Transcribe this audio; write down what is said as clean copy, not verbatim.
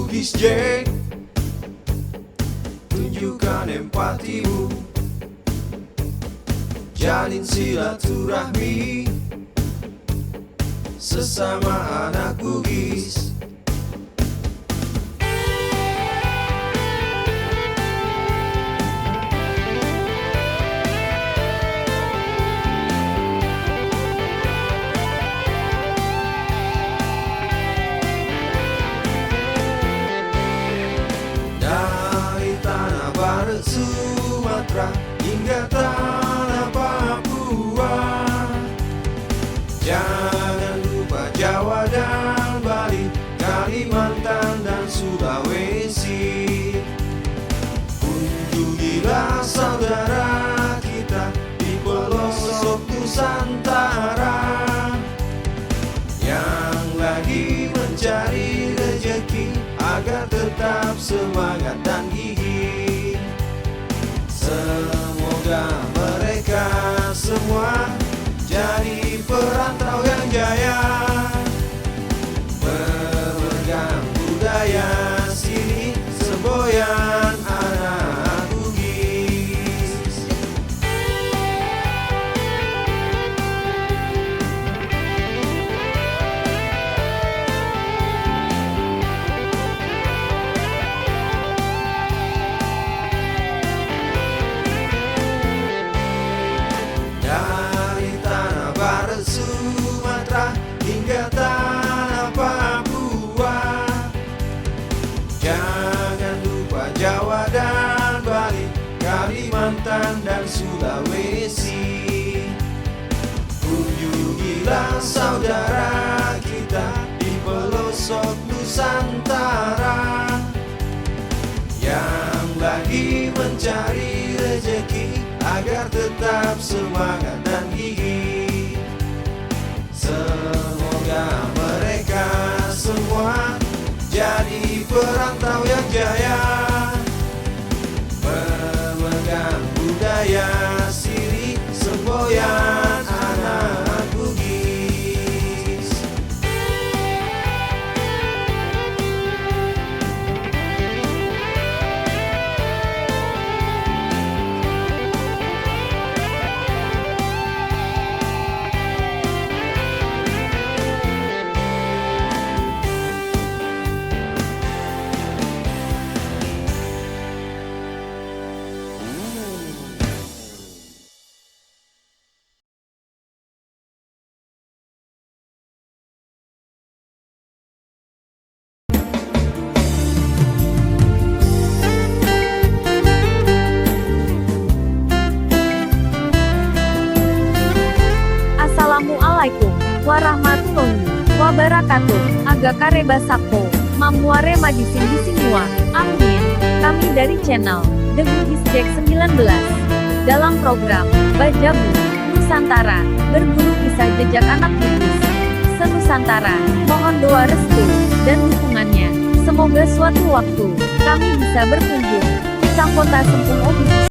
Bugis Jack, tunjukkan empatimu, jalin silaturahmi sesama anak Bugis. Dari tanah barat Sumatera hingga tanah Papua, jangan lupa Jawa dan Bali, Kalimantan dan Sulawesi. Kunjungilah saudara kita di pelosok Nusantara yang lagi mencari rezeki agar tetap semangat dan gigih. Semoga mereka semua jadi perantau yang jaya, berpegang budaya sini semboyan anak Bugis. Dari tanah barat Sumatera hingga tanah Papua, jangan lupa Jawa dan Bali, Kalimantan dan Sulawesi. Kunjungilah saudara kita di pelosok Nusantara yang lagi mencari rezeki agar tetap semangat dan gigih. Semoga mereka semua jadi perantau yang jaya, memegang budaya siri semboyan anak Bugis. Assalamualaikum warahmatullahi wabarakatuh. Aga kareba sakpo, mamuare madisin di semua. Amin. Kami dari channel The Bugis Jack 19 dalam program Bajabu Nusantara, berburu kisah jejak anak Bugis senusantara. Mohon doa restu dan dukungannya. Semoga suatu waktu kami bisa berkunjung ke sang kota Sempung Bugis.